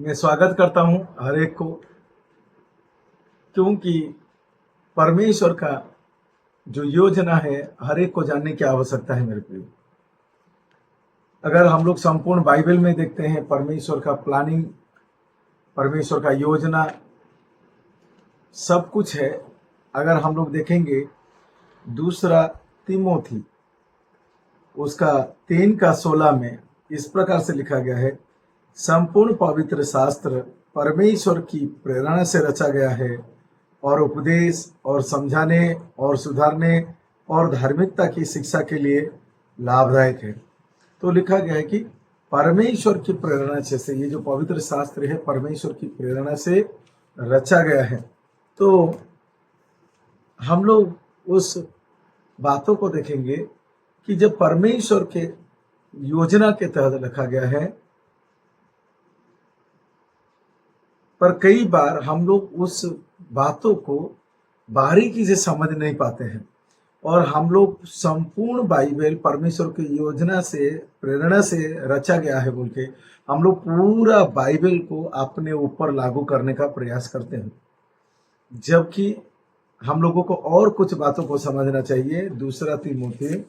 मैं स्वागत करता हूं हर एक को, क्योंकि परमेश्वर का जो योजना है हर एक को जानने की आवश्यकता है। मेरे प्रिय, अगर हम लोग संपूर्ण बाइबल में देखते हैं परमेश्वर का प्लानिंग, परमेश्वर का योजना सब कुछ है। अगर हम लोग देखेंगे दूसरा तिमोथी उसका 3:16 में इस प्रकार से लिखा गया है, संपूर्ण पवित्र शास्त्र परमेश्वर की प्रेरणा से रचा गया है और उपदेश और समझाने और सुधारने और धार्मिकता की शिक्षा के लिए लाभदायक है। तो लिखा गया है कि परमेश्वर की प्रेरणा से ये जो पवित्र शास्त्र है परमेश्वर की प्रेरणा से रचा गया है। तो हम लोग उस बातों को देखेंगे कि जब परमेश्वर के योजना के तहत रखा गया है, पर कई बार हम लोग उस बातों को बारीकी से समझ नहीं पाते हैं और हम लोग संपूर्ण बाइबल परमेश्वर की योजना से प्रेरणा से रचा गया है बोल के हम लोग पूरा बाइबल को अपने ऊपर लागू करने का प्रयास करते हैं, जबकि हम लोगों को और कुछ बातों को समझना चाहिए। दूसरा तिमोथी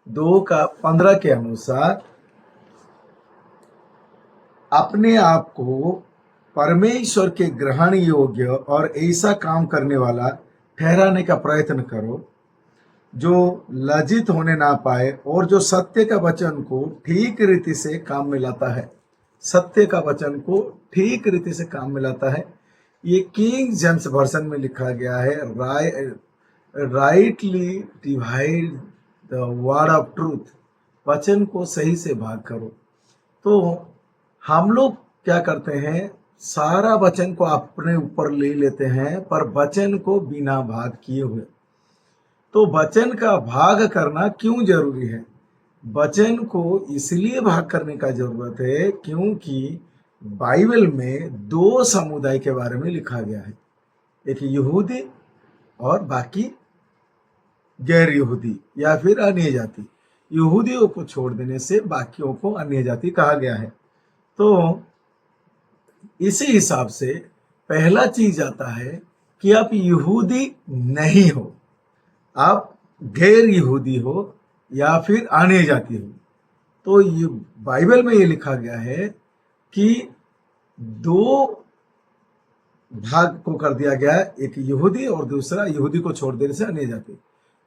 2:15 के अनुसार अपने आप को परमेश्वर के ग्रहण योग्य और ऐसा काम करने वाला ठहराने का प्रयत्न करो जो लज्जित होने ना पाए और जो सत्य का वचन को ठीक रीति से काम में लाता है। सत्य का वचन को ठीक रीति से काम में लाता है। ये किंग जेम्स वर्जन में लिखा गया है, rightly divide the word of truth, वचन को सही से भाग करो। तो हम लोग क्या करते हैं, सारा वचन को अपने ऊपर ले लेते हैं पर वचन को बिना भाग किए हुए। तो वचन का भाग करना क्यों जरूरी है? वचन को इसलिए भाग करने का जरूरत है क्योंकि बाइबल में 2 समुदाय के बारे में लिखा गया है, एक यहूदी और बाकी गैर यहूदी या फिर अन्य जाति। यहूदियों को छोड़ देने से बाकियों को अन्य जाति कहा गया है। तो इसी हिसाब से पहला चीज आता है कि आप यहूदी नहीं हो, आप गैर यहूदी हो या फिर अन्य जाति हो। तो ये बाइबल में ये लिखा गया है कि 2 भाग को कर दिया गया, एक यहूदी और दूसरा यहूदी को छोड़ देने से अन्य जाति।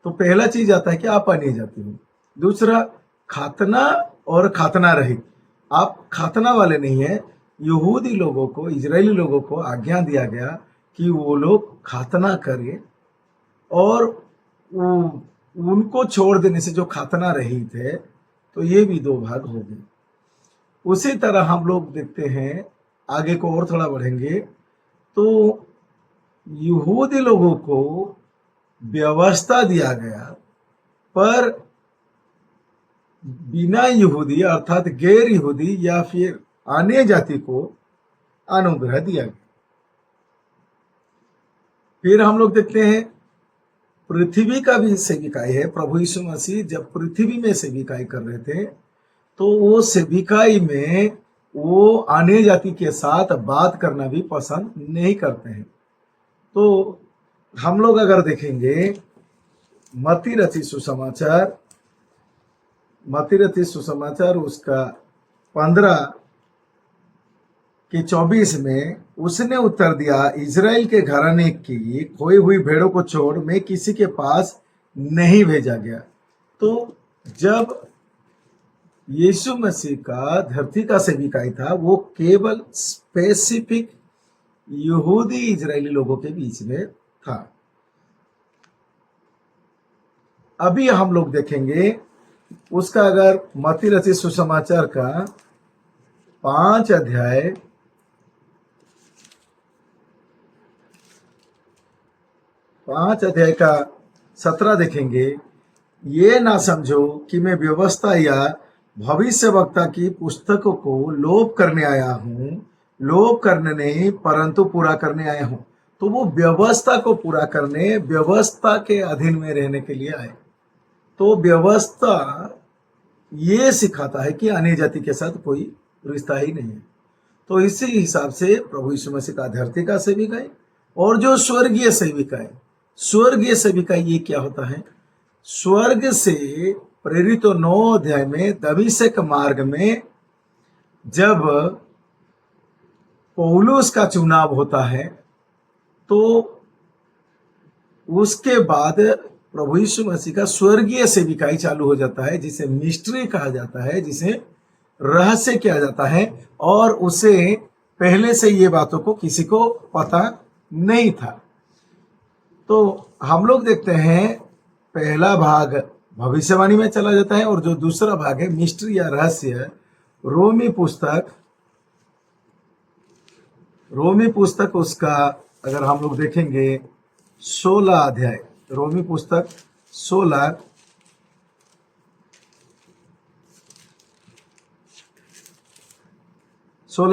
तो पहला चीज आता है कि आप अन्य जाति हो। दूसरा खातना और खातना रहित, आप खातना वाले नहीं है। यहूदी लोगों को, इजरायली लोगों को आज्ञा दिया गया कि वो लोग खातना करें और उनको छोड़ देने से जो खातना रहित है, तो ये भी 2 भाग हो गए। उसी तरह हम लोग देखते हैं, आगे को और थोड़ा बढ़ेंगे तो यहूदी लोगों को व्यवस्था दिया गया पर बिना यहूदी अर्थात गैर यहूदी या फिर अन्य जाति को अनुग्रह दिया गया। फिर हम लोग देखते हैं पृथ्वी का भी सेविकाई है। प्रभु यीशु मसीह जब पृथ्वी में सेविकाई कर रहे थे तो वो सेविकाई में वो अन्य जाति के साथ बात करना भी पसंद नहीं करते हैं। तो हम लोग अगर देखेंगे मत्ती रचित सुसमाचार उसका 15:24 में उसने उत्तर दिया, इजराइल के घराने की खोई हुई भेड़ों को छोड़ मैं किसी के पास नहीं भेजा गया। तो जब यीशु मसीह का धरती का सेविकाई था वो केवल स्पेसिफिक यहूदी इजरायली लोगों के बीच में था। अभी हम लोग देखेंगे उसका, अगर मत्ती रचित सुसमाचार का 5 अध्याय का 17 देखेंगे, ये ना समझो कि मैं व्यवस्था या भविष्यवक्ता की पुस्तकों को लोप करने आया हूँ, लोप करने नहीं परंतु पूरा करने आया हूँ। तो वो व्यवस्था को पूरा करने, व्यवस्था के अधीन में रहने के लिए आए। तो व्यवस्था ये सिखाता है कि अन्य जाति के साथ कोई रिश्ता ही नहीं है। तो इसी हिसाब से प्रभु यीशु मसीह का धरती का सेविका है और जो स्वर्गीय सेविका है, स्वर्गीय सेविका ये क्या होता है? स्वर्ग से प्रेरित 9 अध्याय में दमिश्क मार्ग में जब पौलुस का चुनाव होता है तो उसके बाद प्रभु यीशु मसीह का स्वर्गीय सेविकाई चालू हो जाता है, जिसे मिस्ट्री कहा जाता है, जिसे रहस्य किया जाता है। और उसे पहले से ये बातों को किसी को पता नहीं था। तो हम लोग देखते हैं पहला भाग भविष्यवाणी में चला जाता है और जो दूसरा भाग है मिस्ट्री या रहस्य, रोमी पुस्तक उसका अगर हम लोग देखेंगे 16 अध्याय, रोमी पुस्तक 16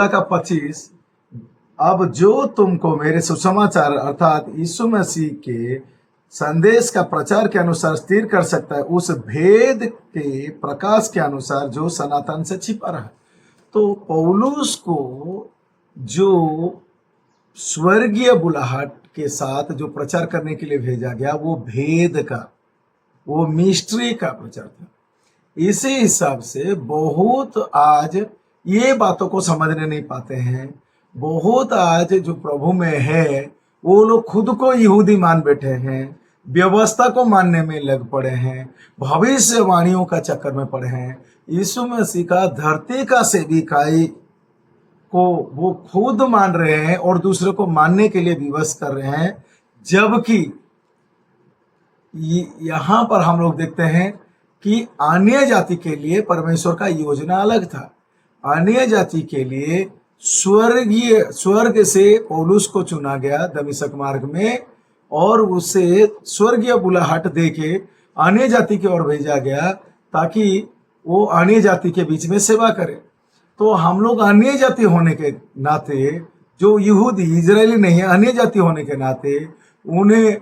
का 25, अब जो तुमको मेरे सुसमाचार अर्थात यीशु मसीह के संदेश का प्रचार के अनुसार स्थिर कर सकता है, उस भेद के प्रकाश के अनुसार जो सनातन से छिपा रहा। तो पौलुस को जो स्वर्गीय बुलाहट के साथ जो प्रचार करने के लिए भेजा गया, वो भेद का, वो मिस्ट्री का प्रचार था। इसी हिसाब से बहुत आज ये बातों को समझने नहीं पाते हैं। बहुत आज जो प्रभु में है वो लोग खुद को यहूदी मान बैठे हैं, व्यवस्था को मानने में लग पड़े हैं, भविष्यवाणियों का चक्कर में पड़े हैं। यीशु मसीह का धरती का सेविकाई को वो खुद मान रहे हैं और दूसरे को मानने के लिए विवश कर रहे हैं। जबकि यहाँ पर हम लोग देखते हैं कि अन्य जाति के लिए परमेश्वर का योजना अलग था। अन्य जाति के लिए स्वर्ग से पौलुस को चुना गया दमिश्क मार्ग में और उसे स्वर्गीय बुलाहट देके अन्य जाति की ओर भेजा गया ताकि वो अन्य जाति के बीच में सेवा करे। तो हम लोग अन्य जाति होने के नाते, जो यहूदी इजरायली नहीं है, अन्य जाति होने के नाते उन्हें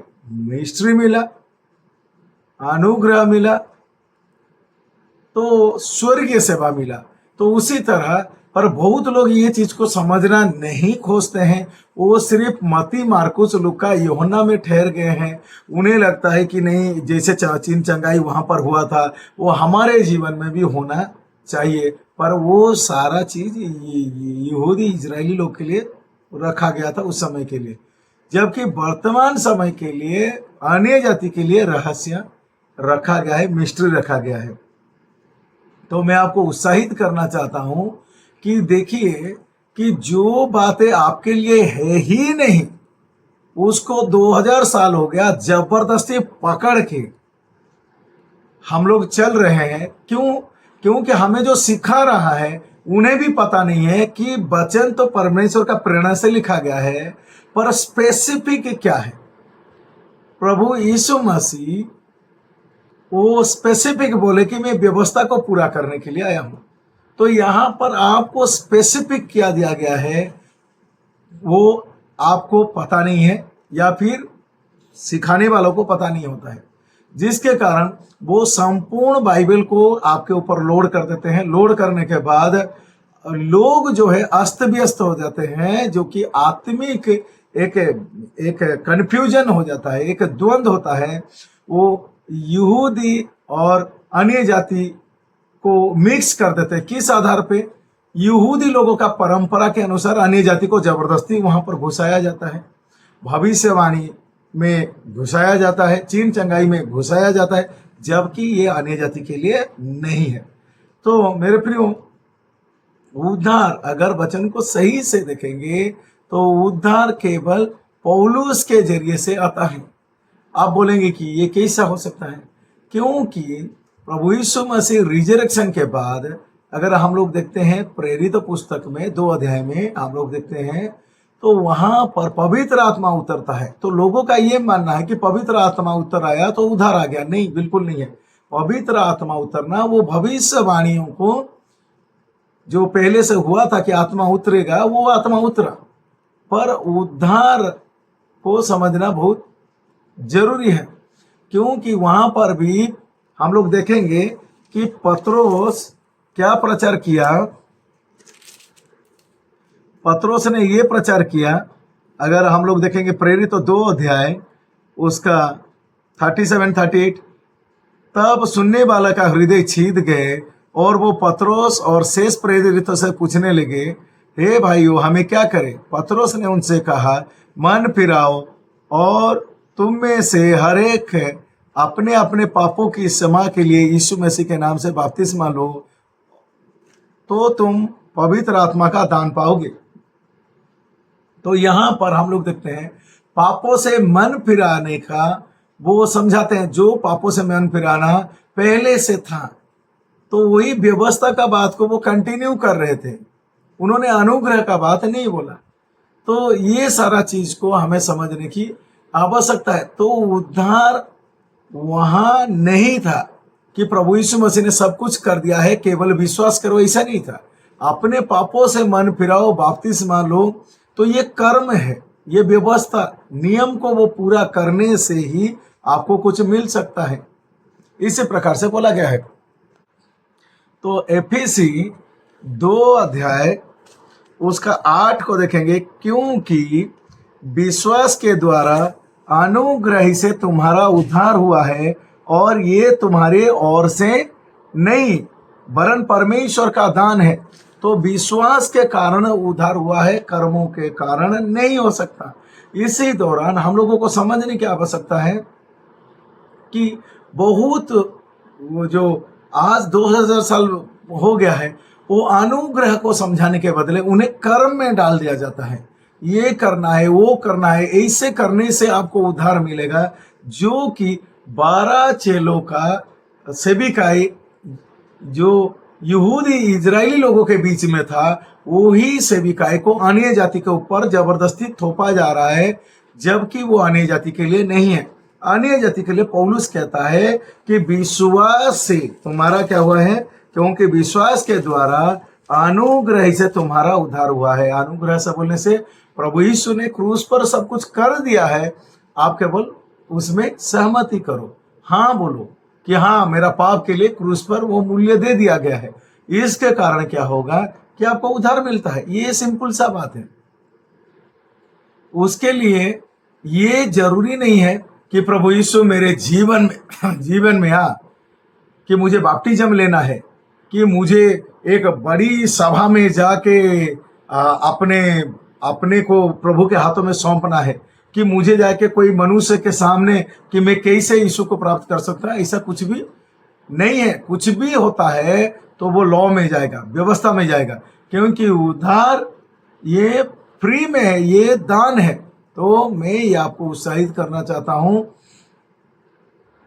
मिस्ट्री मिला, अनुग्रह मिला, तो स्वर्गीय सेवा मिला। तो उसी तरह पर बहुत लोग ये चीज को समझना नहीं खोजते हैं। वो सिर्फ मती, मार्कुस, लूका, यूहन्ना में ठहर गए हैं। उन्हें लगता है कि नहीं, जैसे चीन चंगाई वहां पर हुआ था वो हमारे जीवन में भी होना चाहिए। पर वो सारा चीज यहूदी इजरायली लोग के लिए रखा गया था उस समय के लिए, जबकि वर्तमान समय के लिए अन्य जाति के लिए रहस्य रखा गया है, मिस्ट्री रखा गया है। तो मैं आपको उत्साहित करना चाहता हूं कि देखिए कि जो बातें आपके लिए है ही नहीं, उसको 2000 साल हो गया जबरदस्ती पकड़ के हम लोग चल रहे हैं। क्यों? क्योंकि हमें जो सिखा रहा है उन्हें भी पता नहीं है कि वचन तो परमेश्वर का प्रेरणा से लिखा गया है, पर स्पेसिफिक क्या है। प्रभु यीशु मसीह वो स्पेसिफिक बोले कि मैं व्यवस्था को पूरा करने के लिए आया हूं। तो यहां पर आपको स्पेसिफिक क्या दिया गया है वो आपको पता नहीं है, या फिर सिखाने वालों को पता नहीं होता है, जिसके कारण वो संपूर्ण बाइबल को आपके ऊपर लोड कर देते हैं। लोड करने के बाद लोग जो है अस्त व्यस्त हो जाते हैं, जो कि आत्मिक एक कंफ्यूजन हो जाता है, एक द्वंद्व होता है। वो यहूदी और अन्य जाति को मिक्स कर देते हैं। किस आधार पे? यहूदी लोगों का परंपरा के अनुसार अन्य जाति को जबरदस्ती वहां पर घुसाया जाता है, भविष्यवाणी में घुसाया जाता है, चीन चंगाई में घुसाया जाता है, जबकि ये अन्य जाति के लिए नहीं है। तो मेरे प्रियो, उद्धार अगर वचन को सही से देखेंगे तो उद्धार केवल पौलुस के जरिए से आता है। आप बोलेंगे कि ये कैसा हो सकता है? क्योंकि प्रभु यीशु मसीह रिजरेक्शन के बाद अगर हम लोग देखते हैं प्रेरित पुस्तक में 2 अध्याय में हम लोग देखते हैं तो वहां पर पवित्र आत्मा उतरता है। तो लोगों का ये मानना है कि पवित्र आत्मा उतर आया तो उधार आ गया। नहीं, बिल्कुल नहीं है। पवित्र आत्मा उतरना वो भविष्यवाणियों को जो पहले से हुआ था कि आत्मा उतरेगा, वो आत्मा उतरा, पर उद्धार को समझना बहुत जरूरी है। क्योंकि वहां पर भी हम लोग देखेंगे कि पत्रोस क्या प्रचार किया। पत्रोस ने ये प्रचार किया, अगर हम लोग देखेंगे प्रेरित तो 2 अध्याय उसका 37-38, तब सुनने वाला का हृदय छीद गए और वो पत्रोस और शेष प्रेरितों से पूछने लगे, हे भाइयों, हमें क्या करें? पत्रोस ने उनसे कहा, मन फिराओ और तुम में से हर एक अपने अपने पापों की क्षमा के लिए यीशु मसीह के नाम से बपतिस्मा लो, तो तुम पवित्र आत्मा का दान पाओगे। तो यहां पर हम लोग देखते हैं पापों से मन फिराने का वो समझाते हैं। जो पापों से मन फिराना पहले से था, तो वही व्यवस्था का बात को वो कंटिन्यू कर रहे थे, उन्होंने अनुग्रह का बात नहीं बोला। तो ये सारा चीज को हमें समझने की आवश्यकता है। तो उद्धार वहां नहीं था कि प्रभु यीशु मसीह ने सब कुछ कर दिया है, केवल विश्वास करो, ऐसा नहीं था। अपने पापों से मन फिराओ, बपतिस्मा लो, तो ये कर्म है, ये व्यवस्था, नियम को वो पूरा करने से ही आपको कुछ मिल सकता है, इसी प्रकार से बोला गया है। तो एफिसी 2 अध्याय उसका 8 को देखेंगे, क्योंकि विश्वास के द्वारा अनुग्रह से तुम्हारा उद्धार हुआ है, और ये तुम्हारे ओर से नहीं वरन परमेश्वर का दान है। तो विश्वास के कारण उद्धार हुआ है, कर्मों के कारण नहीं हो सकता। इसी दौरान हम लोगों को समझने की आवश्यकता है कि बहुत वो जो आज 2000 साल हो गया है, वो अनुग्रह को समझाने के बदले उन्हें कर्म में डाल दिया जाता है। ये करना है, वो करना है, ऐसे करने से आपको उद्धार मिलेगा। जो कि 12 चेलों का सेविकाई जो यहूदी इजरायली लोगों के बीच में था, वही सेविकाई को अन्य जाति के ऊपर जबरदस्ती थोपा जा रहा है, जबकि वो अन्य जाति के लिए नहीं है। अन्य जाति के लिए पौलुस कहता है कि विश्वास से तुम्हारा क्या हुआ है, क्योंकि विश्वास के द्वारा अनुग्रह से तुम्हारा उद्धार हुआ है। अनुग्रह से बोलने से प्रभु यीशु ने क्रूस पर सब कुछ कर दिया है, आप केवल उसमें सहमति करो, हाँ बोलो कि हाँ, मेरा पाप के लिए क्रूस पर वो मूल्य दे दिया गया है। इसके कारण क्या होगा कि आपको उद्धार मिलता है। ये सिंपल सा बात है। उसके लिए ये जरूरी नहीं है कि प्रभु यीशु मेरे जीवन में आ, कि मुझे बपतिस्म लेना है, कि मुझे एक बड़ी सभा में जाके अपने को प्रभु के हाथों में सौंपना है, कि मुझे जाके कोई मनुष्य के सामने कि मैं कैसे यीशु को प्राप्त कर सकता है। ऐसा कुछ भी नहीं है। कुछ भी होता है तो वो लॉ में जाएगा, व्यवस्था में जाएगा, क्योंकि उद्धार ये फ्री में है, ये दान है। तो मैं ये आपको उत्साहित करना चाहता हूं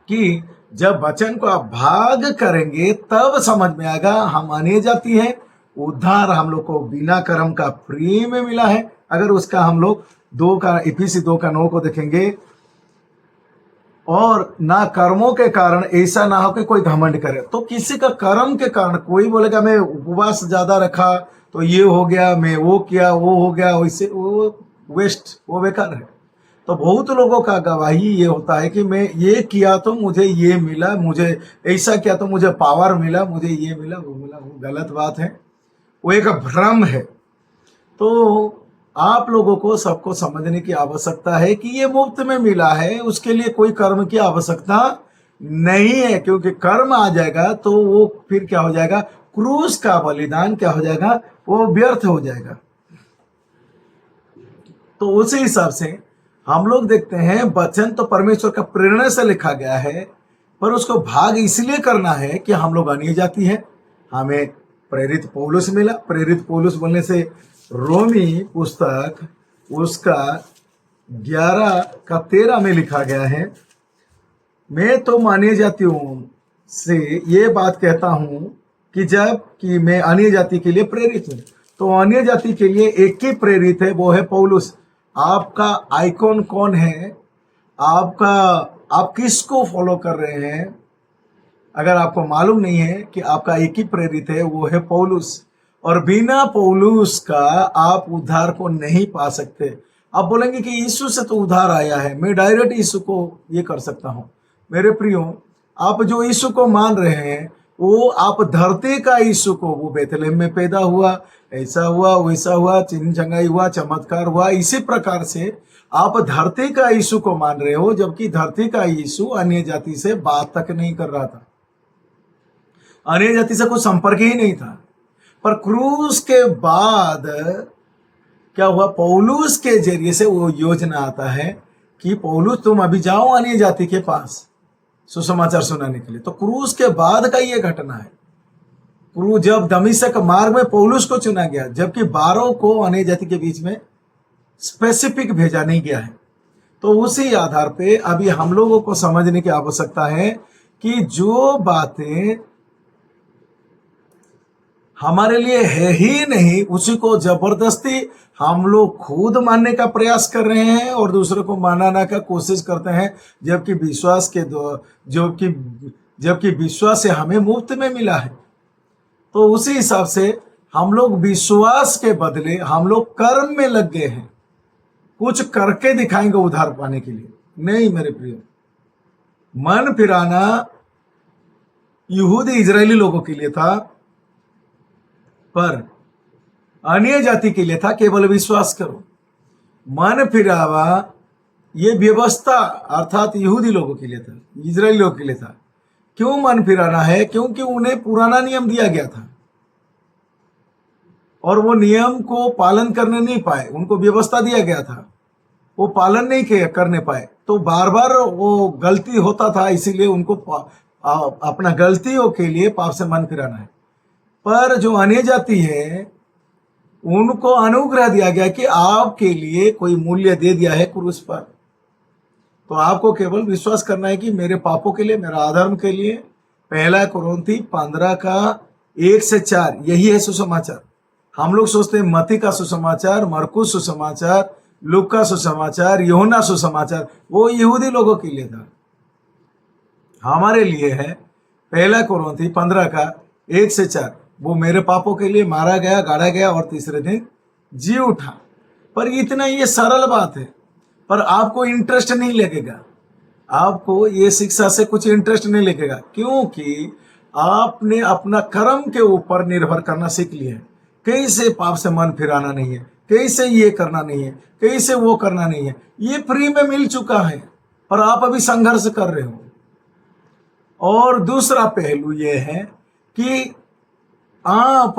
कि जब वचन को आप भाग करेंगे तब समझ में आएगा हम अन्य जाति हैं। उद्धार हम लोग को बिना कर्म का फ्री में मिला है। अगर उसका हम लोग इफिसी 2:9 को देखेंगे, और ना कर्मों के कारण ऐसा ना हो कि कोई घमंड करे। तो किसी का कर्म के कारण कोई बोलेगा मैं उपवास ज्यादा रखा तो ये हो गया, मैं वो किया वो हो गया, वैसे वो वेस्ट, वो बेकार है। तो बहुत लोगों का गवाही ये होता है कि मैं ये किया तो मुझे ये मिला, मुझे ऐसा किया तो मुझे पावर मिला, मुझे ये मिला वो मिला। वो गलत बात है, वो एक भ्रम है। तो आप लोगों को सबको समझने की आवश्यकता है कि ये मुफ्त में मिला है, उसके लिए कोई कर्म की आवश्यकता नहीं है। क्योंकि कर्म आ जाएगा तो वो फिर क्या हो जाएगा, क्रूस का बलिदान क्या हो जाएगा, वो व्यर्थ हो जाएगा। तो उसी हिसाब से हम लोग देखते हैं वचन तो परमेश्वर का प्रेरणा से लिखा गया है, पर उसको भाग इसलिए करना है कि हम लोग अन्य जाति हैं। हमें प्रेरित पौलुस मिला। प्रेरित पौलुस बोलने से रोमी पुस्तक उसका 11:13 में लिखा गया है, मैं तो अन्य जातियों से ये बात कहता हूं कि जब कि मैं अन्य जाति के लिए प्रेरित हूं। तो अन्य जाति के लिए एक ही प्रेरित है, वो है पौलुस। आपका आइकॉन कौन है, आप किसको फॉलो कर रहे हैं? अगर आपको मालूम नहीं है कि आपका एक ही प्रेरित है, वो है पौलुस। और बिना पौलुस का आप उद्धार को नहीं पा सकते। आप बोलेंगे कि यीशु से तो उद्धार आया है, मैं डायरेक्ट यीशु को ये कर सकता हूं। मेरे प्रियो, आप जो यीशु को मान रहे हैं वो आप धरती का यीशु को, वो बेथलेहम में पैदा हुआ, ऐसा हुआ वैसा हुआ, चिन्ह चंगाई हुआ, चमत्कार हुआ, इसी प्रकार से आप धरती का यीशु को मान रहे हो, जबकि धरती का यीशु अन्य जाति से बात तक नहीं कर रहा था, अन्य जाति से कोई संपर्क ही नहीं था। पर क्रूस के बाद क्या हुआ, पौलुस के जरिए से वो योजना आता है कि पौलुस तुम अभी जाओ अन्य जाति के पास सुसमाचार सुनाने के लिए। तो क्रूस के बाद का ये घटना है। क्रूस जब दमिश्क मार्ग में पौलुस को चुना गया, जबकि 12 को अन्य जाति के बीच में स्पेसिफिक भेजा नहीं गया है। तो उसी आधार पे अभी हम लोगों को समझने की आवश्यकता है कि जो बातें हमारे लिए है ही नहीं, उसी को जबरदस्ती हम लोग खुद मानने का प्रयास कर रहे हैं और दूसरों को मानाना का कोशिश करते हैं, जबकि विश्वास के जबकि विश्वास से हमें मुफ्त में मिला है। तो उसी हिसाब से हम लोग विश्वास के बदले हम लोग कर्म में लग गए हैं, कुछ करके दिखाएंगे उद्धार पाने के लिए। नहीं मेरे प्रिय, मन फिराना यहूदी इजरायली लोगों के लिए था, पर अन्य जाति के लिए था केवल विश्वास करो। मन फिरावा ये व्यवस्था अर्थात यहूदी लोगों के लिए था, इजरायली लोगों के लिए था। क्यों मन फिराना है? क्योंकि उन्हें पुराना नियम दिया गया था और वो नियम को पालन करने नहीं पाए। उनको व्यवस्था दिया गया था, वो पालन नहीं करने पाए, तो बार बार वो गलती होता था। इसीलिए उनको अपना गलतियों के लिए पाप से मन फिराना है। पर जो अन्य जाति है उनको अनुग्रह दिया गया कि आपके लिए कोई मूल्य दे दिया है क्रूस पर, तो आपको केवल विश्वास करना है कि मेरे पापों के लिए, मेरा अधर्म के लिए। 1 कुरिन्थी 15 का 1 से 4 यही है सुसमाचार। हम लोग सोचते हैं मत्ती का सुसमाचार, मरकुस सुसमाचार, लूका सुसमाचार, यूहन्ना सुसमाचार वो यहूदी लोगों के लिए था। हमारे लिए है 1 कुरिन्थी 15 का 1 से 4, वो मेरे पापों के लिए मारा गया, गाड़ा गया और तीसरे दिन जी उठा। पर इतना ये सरल बात है, पर आपको इंटरेस्ट नहीं लगेगा, आपको ये शिक्षा से कुछ इंटरेस्ट नहीं लगेगा, क्योंकि आपने अपना कर्म के ऊपर निर्भर करना सीख लिया है। कैसे पाप से मन फिराना नहीं है, कैसे ये करना नहीं है, कैसे वो करना नहीं है, ये फ्री में मिल चुका है, पर आप अभी संघर्ष कर रहे हो। और दूसरा पहलू ये है कि आप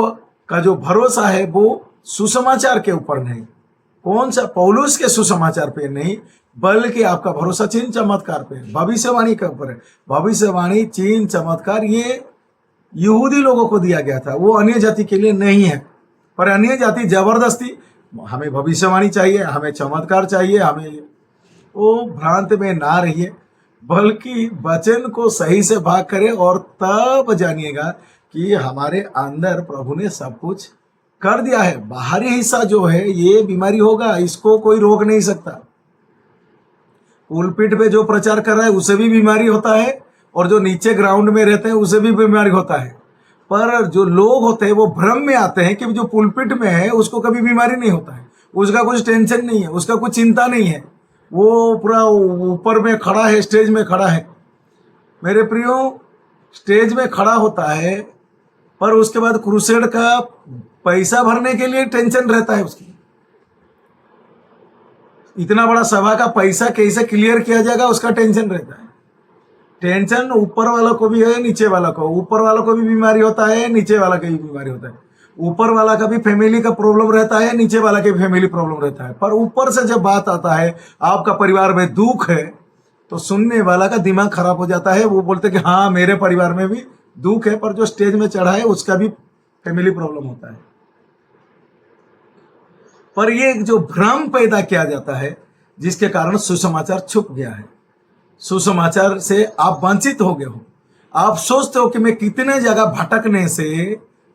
का जो भरोसा है वो सुसमाचार के ऊपर नहीं, कौन सा पौलुस के सुसमाचार पे नहीं, बल्कि आपका भरोसा चिन्ह चमत्कार पे है, भविष्यवाणी के ऊपर है। भविष्यवाणी, चिन्ह, चमत्कार ये यहूदी लोगों को दिया गया था, वो अन्य जाति के लिए नहीं है। पर अन्य जाति जबरदस्ती हमें भविष्यवाणी चाहिए, हमें चमत्कार चाहिए, हमें, वो भ्रांत में ना रहिए, बल्कि वचन को सही से भाग करें और तब जानिएगा कि हमारे अंदर प्रभु ने सब कुछ कर दिया है। बाहरी हिस्सा जो है ये बीमारी होगा, इसको कोई रोक नहीं सकता। पुलपिट पे जो प्रचार कर रहा है उसे भी बीमारी होता है, और जो नीचे ग्राउंड में रहते हैं उसे भी बीमारी होता है। पर जो लोग होते हैं वो भ्रम में आते हैं कि जो पुलपिट में है उसको कभी बीमारी नहीं होता है, उसका कुछ टेंशन नहीं है, उसका कुछ चिंता नहीं है, वो पूरा ऊपर में खड़ा है, स्टेज में खड़ा है। मेरे प्रियो, स्टेज में खड़ा होता है, पर उसके बाद क्रूसेड का पैसा भरने के लिए टेंशन रहता है उसकी। इतना बड़ा सभा का पैसा कैसे क्लियर किया जाएगा उसका टेंशन रहता है। टेंशन ऊपर वालों को भी है, नीचे वाला को, ऊपर वालों को भी बीमारी होता है, नीचे वाला का भी बीमारी होता है। ऊपर वाला का भी फैमिली का प्रॉब्लम रहता है, नीचे वाला का भी फैमिली प्रॉब्लम रहता है। पर ऊपर से जब बात आता है आपका परिवार में दुख है, तो सुनने वाला का दिमाग खराब हो जाता है। वो बोलते कि हाँ मेरे परिवार में भी दुख है, पर जो स्टेज में चढ़ा है उसका भी फैमिली प्रॉब्लम होता है। पर ये जो भ्रम पैदा किया जाता है, जिसके कारण सुसमाचार छुप गया है। सुसमाचार से आप वंचित हो गए हो। आप सोचते हो कि मैं कितने जगह भटकने से,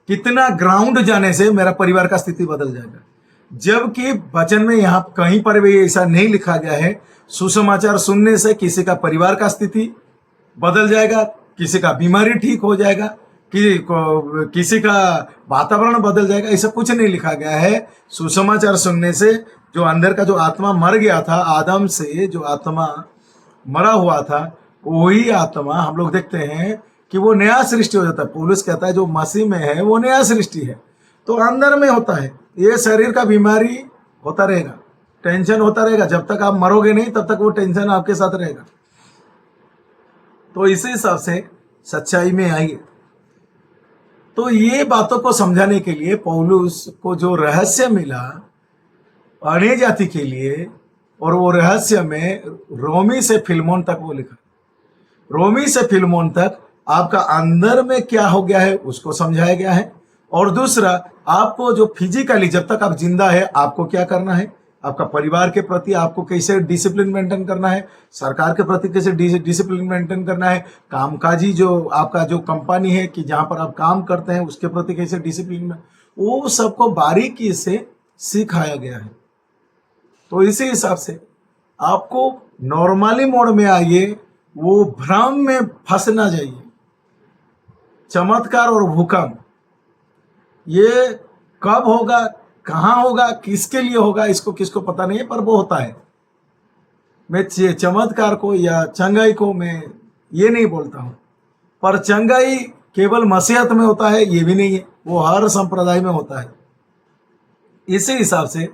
कितना ग्राउंड जाने से मेरा परिवार का स्थिति बदल जाएगा, जबकि वचन में यहाँ कहीं पर भी ऐसा नहीं लिखा गया है। सुसमाचार सुनने से किसी का परिवार का स्थिति बदल जाएगा, किसी का बीमारी ठीक हो जाएगा, किसी का वातावरण बदल जाएगा, ऐसा कुछ नहीं लिखा गया है। सुसमाचार सुनने से जो अंदर का जो आत्मा मर गया था, आदम से जो आत्मा मरा हुआ था, वही आत्मा हम लोग देखते हैं कि वो नया सृष्टि हो जाता है। पौलुस कहता है जो मसीह में है वो नया सृष्टि है। तो अंदर में होता है। ये शरीर का बीमारी होता रहेगा, टेंशन होता रहेगा, जब तक आप मरोगे नहीं तब तक वो टेंशन आपके साथ रहेगा। तो इसी हिसाब से सच्चाई में आइए। तो ये बातों को समझाने के लिए पौलुस को जो रहस्य मिला अन्य जाति के लिए, और वो रहस्य में रोमी से फिलमोन तक वो लिखा। रोमी से फिलमोन तक आपका अंदर में क्या हो गया है उसको समझाया गया है। और दूसरा, आपको जो फिजिकली जब तक आप जिंदा है आपको क्या करना है, आपका परिवार के प्रति आपको कैसे डिसिप्लिन मेंटेन करना है, सरकार के प्रति कैसे डिसिप्लिन मेंटेन करना है, कामकाजी जो आपका जो कंपनी है कि जहां पर आप काम करते हैं उसके प्रति कैसे डिसिप्लिन में, वो सबको बारीकी से सिखाया गया है। तो इसी हिसाब से आपको नॉर्मली मोड में आइए, वो भ्रम में फंस ना जाइए। चमत्कार और भूकंप ये कब होगा, कहाँ होगा, किसके लिए होगा, इसको किसको पता नहीं है, पर वो होता है। मैं चमत्कार को या चंगाई को मैं ये नहीं बोलता हूँ, पर चंगाई केवल मसीहत में होता है ये भी नहीं है, वो हर संप्रदाय में होता है। इसी हिसाब से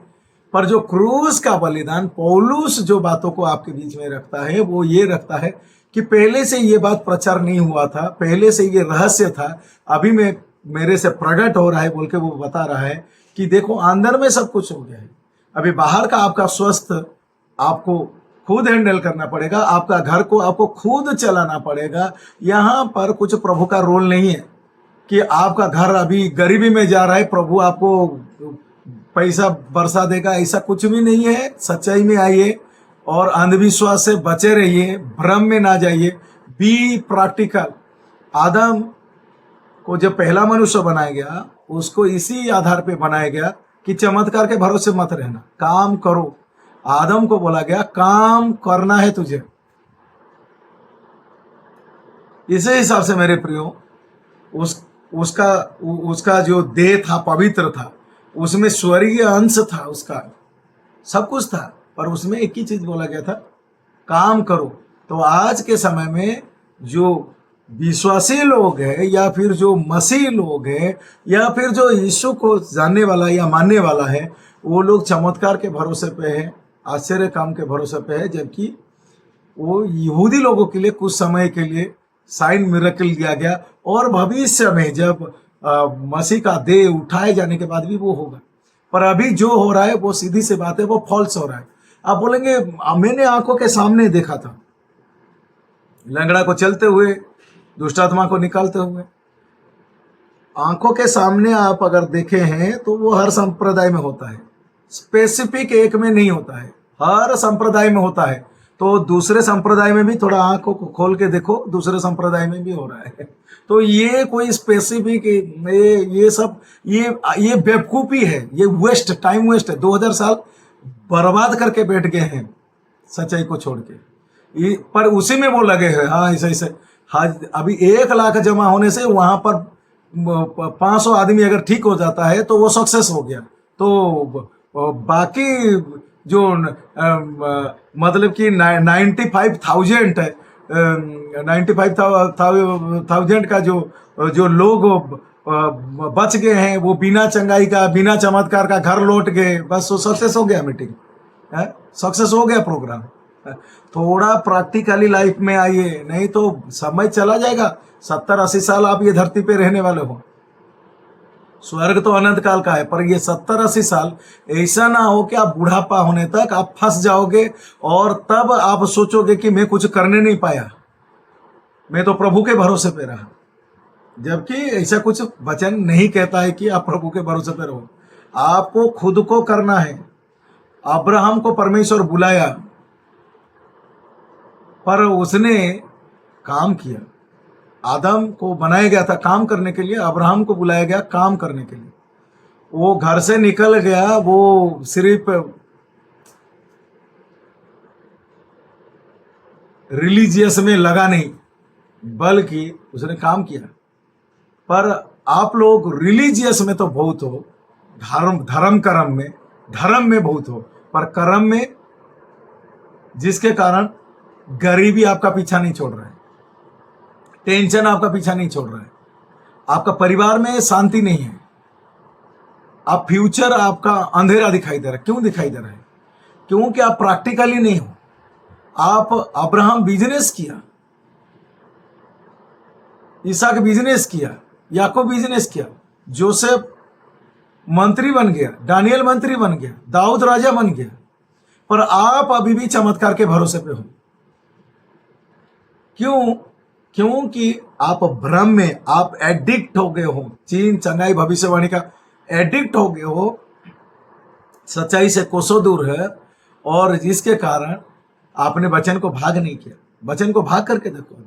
पर जो क्रूस का बलिदान पौलुस जो बातों को आपके बीच में रखता है वो ये रखता है कि पहले से ये बात प्रचार नहीं हुआ था, पहले से ये रहस्य था, अभी मैं मेरे से प्रकट हो रहा है बोल के वो बता रहा है कि देखो अंदर में सब कुछ हो गया है। अभी बाहर का आपका स्वस्थ आपको खुद हैंडल करना पड़ेगा, आपका घर को आपको खुद चलाना पड़ेगा। यहाँ पर कुछ प्रभु का रोल नहीं है कि आपका घर अभी गरीबी में जा रहा है, प्रभु आपको पैसा बरसा देगा, ऐसा कुछ भी नहीं है। सच्चाई में आइए और अंधविश्वास से बचे रहिए, भ्रम में ना जाइए, बी प्रैक्टिकल। आदम को जब पहला मनुष्य बनाया गया उसको इसी आधार पे बनाया गया कि चमत्कार के भरोसे मत रहना, काम करो। आदम को बोला गया काम करना है तुझे। इसी हिसाब से मेरे प्रियो उसका जो देह था पवित्र था, उसमें स्वर्गीय अंश था, उसका सब कुछ था, पर उसमें एक ही चीज बोला गया था, काम करो। तो आज के समय में जो विश्वासी लोग हैं या फिर जो मसीह लोग हैं या फिर जो यीशु को जानने वाला या मानने वाला है, वो लोग चमत्कार के भरोसे पे है, आश्चर्य काम के भरोसे पे है, जबकि वो यहूदी लोगों के लिए कुछ समय के लिए साइन मिरेकल दिया गया और भविष्य में जब मसीह का देह उठाए जाने के बाद भी वो होगा। पर अभी जो हो रहा है वो सीधी सी बात है, वो फॉल्स हो रहा है। आप बोलेंगे मैंने आंखों के सामने देखा था लंगड़ा को चलते हुए, दुष्टात्मा को निकालते हुए। आंखों के सामने आप अगर देखे हैं तो वो हर संप्रदाय में होता है, स्पेसिफिक एक में नहीं होता है, हर संप्रदाय में होता है। तो दूसरे संप्रदाय में भी थोड़ा आंखों को खोल के देखो, दूसरे संप्रदाय में भी हो रहा है। तो ये कोई स्पेसिफिक ये सब ये बेवकूफी है, ये वेस्ट, टाइम वेस्ट है। 2000 साल बर्बाद करके बैठ गए हैं सच्चाई को छोड़ के, पर उसी में वो लगे हैं। हाँ ऐसे ऐसे, हाँ अभी 1 लाख जमा होने से वहां पर 500 आदमी अगर ठीक हो जाता है तो वो सक्सेस हो गया। तो बाकी जो मतलब कि 95,000 का जो लोग बच गए हैं वो बिना चंगाई का, बिना चमत्कार का घर लौट गए, बस वो सक्सेस हो गया, मीटिंग सक्सेस हो गया, प्रोग्राम। थोड़ा प्रैक्टिकली लाइफ में आइए, नहीं तो समय चला जाएगा। 70-80 साल आप ये धरती पे रहने वाले हो। स्वर्ग तो अनंत काल का है, पर ये 70-80 साल ऐसा ना हो कि आप बुढ़ापा होने तक आप फंस जाओगे और तब आप सोचोगे कि मैं कुछ करने नहीं पाया, मैं तो प्रभु के भरोसे पे रहा। जबकि ऐसा कुछ वचन नहीं कहता है कि आप प्रभु के भरोसे पे रहो, आपको खुद को करना है। अब्राहम को परमेश्वर बुलाया पर उसने काम किया। आदम को बनाया गया था काम करने के लिए, अब्राहम को बुलाया गया काम करने के लिए। वो घर से निकल गया, वो सिर्फ रिलीजियस में लगा नहीं, बल्कि उसने काम किया। पर आप लोग रिलीजियस में तो बहुत हो, धर्म में बहुत हो, पर कर्म में, जिसके कारण गरीबी आपका पीछा नहीं छोड़ रहा है, टेंशन आपका पीछा नहीं छोड़ रहा है, आपका परिवार में शांति नहीं है, आप फ्यूचर आपका अंधेरा दिखाई दे रहा है। क्यों दिखाई दे रहा है? क्योंकि आप प्रैक्टिकली नहीं हो। आप अब्राहम बिजनेस किया, इसहाक बिजनेस किया, याकूब बिजनेस किया, जोसेफ मंत्री बन गया, दानियल मंत्री बन गया, दाऊद राजा बन गया, पर आप अभी भी चमत्कार के भरोसे पे हो। क्यों? क्योंकि आप भ्रम में, आप एडिक्ट हो गए हो, चीन चंगाई भविष्यवाणी का एडिक्ट हो गए हो, सच्चाई से कोसों दूर है, और जिसके कारण आपने वचन को भाग नहीं किया। वचन को भाग करके देखो,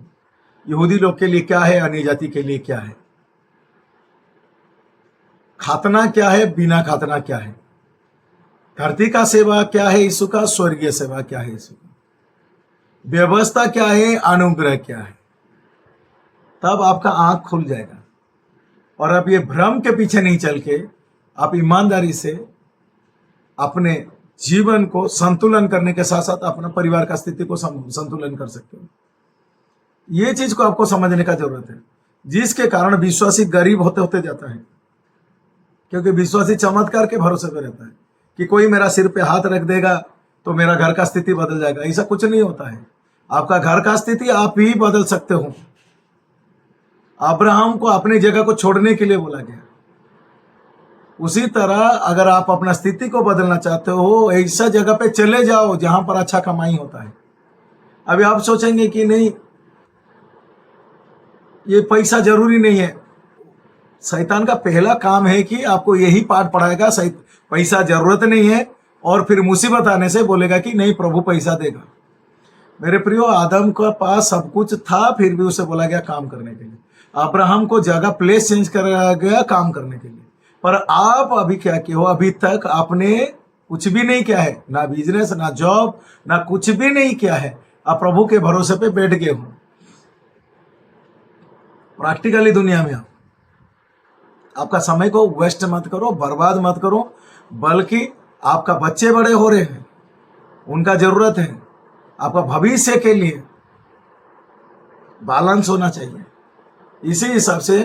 यहूदी लोग के लिए क्या है, अन्य जाति के लिए क्या है, खातना क्या है, बिना खातना क्या है, धरती का सेवा क्या है यीशु का, स्वर्गीय सेवा क्या है यीशु का, व्यवस्था क्या है, अनुग्रह क्या है। तब आपका आंख खुल जाएगा, और अब ये भ्रम के पीछे नहीं चल के आप ईमानदारी से अपने जीवन को संतुलन करने के साथ साथ अपना परिवार का स्थिति को संतुलन कर सकते हो। ये चीज को आपको समझने का जरूरत है, जिसके कारण विश्वासी गरीब होते होते जाता है। क्योंकि विश्वासी चमत्कार के भरोसे पे रहता है कि कोई मेरा सिर पे हाथ रख देगा तो मेरा घर का स्थिति बदल जाएगा। ऐसा कुछ नहीं होता है। आपका घर का स्थिति आप ही बदल सकते हो। अब्राहम को अपनी जगह को छोड़ने के लिए बोला गया। उसी तरह अगर आप अपना स्थिति को बदलना चाहते हो, ऐसा जगह पे चले जाओ जहां पर अच्छा कमाई होता है। अभी आप सोचेंगे कि नहीं, ये पैसा जरूरी नहीं है। शैतान का पहला काम है कि आपको यही पाठ पढ़ाएगा, पैसा जरूरत नहीं है, और फिर मुसीबत आने से बोलेगा कि नहीं प्रभु पैसा देगा। मेरे प्रियो, आदम के पास सब कुछ था, फिर भी उसे बोला गया काम करने के लिए। अब्राहम को जगह प्लेस चेंज कराया गया काम करने के लिए। पर आप अभी क्या किए हो? अभी तक आपने कुछ भी नहीं किया है, ना बिजनेस, ना जॉब, ना कुछ भी नहीं किया है। आप प्रभु के भरोसे पे बैठ गए हो। प्रैक्टिकली दुनिया में आपका समय को वेस्ट मत करो, बर्बाद मत करो, बल्कि आपका बच्चे बड़े हो रहे हैं, उनका जरूरत है, आपका भविष्य के लिए बैलेंस होना चाहिए। इसी हिसाब से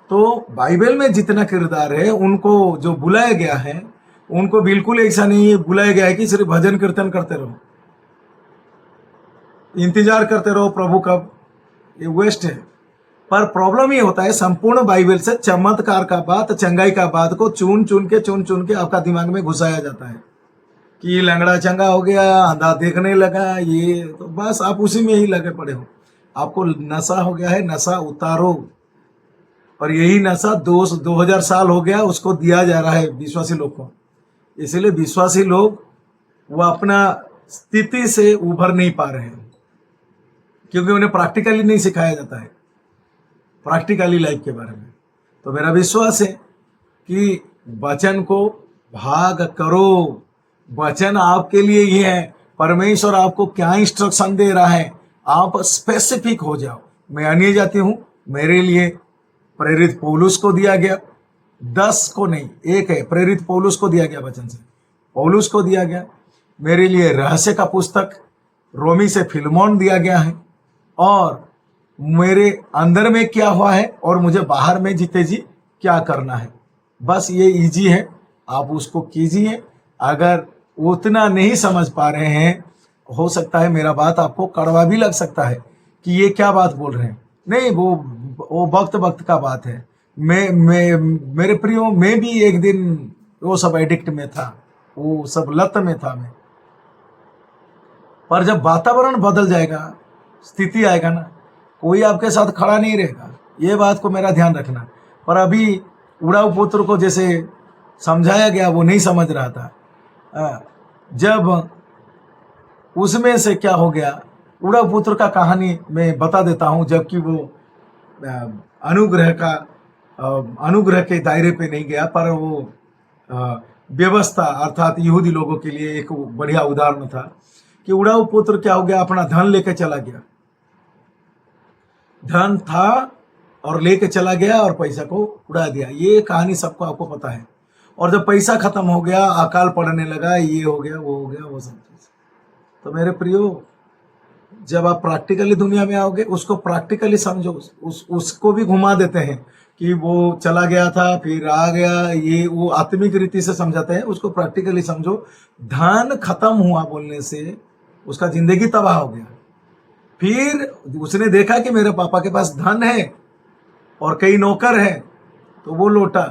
तो बाइबल में जितना किरदार है, उनको जो बुलाया गया है, उनको बिल्कुल ऐसा नहीं बुलाया गया है कि सिर्फ भजन कीर्तन करते रहो, इंतजार करते रहो प्रभु कब। ये वेस्ट है। पर प्रॉब्लम ये होता है, संपूर्ण बाइबल से चमत्कार का बात, चंगाई का बात को चुन चुन के आपका दिमाग में घुसाया जाता है कि लंगड़ा चंगा हो गया, अंधा देखने लगा, ये तो बस आप उसी में ही लगे पड़े हो। आपको नशा हो गया है, नशा उतारो। और यही नशा 2000 साल हो गया उसको दिया जा रहा है विश्वासी लोग को। इसलिए विश्वासी लोग वो अपना स्थिति से उभर नहीं पा रहे हैं, क्योंकि उन्हें प्रैक्टिकली नहीं सिखाया जाता है, प्रैक्टिकली लाइफ के बारे में। तो मेरा विश्वास है कि वचन को भाग करो। वचन आपके लिए ही है। परमेश्वर आपको क्या इंस्ट्रक्शन दे रहा है, आप स्पेसिफिक हो जाओ। मैं अन्य जाति हूं, मेरे लिए प्रेरित पौलुस को दिया गया, 10 को नहीं, एक है, प्रेरित पौलुस को दिया गया, वचन से पौलुस को दिया गया। मेरे लिए रहस्य का पुस्तक रोमी से फिलमोन दिया गया है। और मेरे अंदर में क्या हुआ है और मुझे बाहर में जीते जी क्या करना है, बस ये इजी है, आप उसको कीजिए। अगर उतना नहीं समझ पा रहे हैं, हो सकता है मेरा बात आपको कड़वा भी लग सकता है कि ये क्या बात बोल रहे हैं। नहीं, वो वक्त का बात है। मैं मेरे प्रियो, मैं भी एक दिन वो सब एडिक्ट में था, वो सब लत में था मैं। पर जब वातावरण बदल जाएगा, स्थिति आएगा ना, कोई आपके साथ खड़ा नहीं रहेगा। ये बात को मेरा ध्यान रखना। पर अभी उड़ाऊ पुत्र को जैसे समझाया गया, वो नहीं समझ रहा था। जब उसमें से क्या हो गया, उड़ाऊ पुत्र का कहानी मैं बता देता हूं। जबकि वो अनुग्रह के दायरे पे नहीं गया, पर वो व्यवस्था अर्थात यहूदी लोगों के लिए एक बढ़िया उदाहरण था कि उड़ाऊ पुत्र क्या हो गया, अपना धन लेके चला गया। धन था और लेके चला गया और पैसा को उड़ा दिया। ये कहानी सबको आपको पता है। और जब पैसा खत्म हो गया, अकाल पड़ने लगा, ये हो गया, वो हो गया, वो सब चीज। तो मेरे प्रियो, जब आप प्रैक्टिकली दुनिया में आओगे उसको प्रैक्टिकली समझो, उसको भी घुमा देते हैं कि वो चला गया था फिर आ गया, ये वो आत्मिक रीति से समझाते हैं, उसको प्रैक्टिकली समझो। धन खत्म हुआ बोलने से उसका जिंदगी तबाह हो गया। फिर उसने देखा कि मेरे पापा के पास धन है और कई नौकर हैं, तो वो लौटा।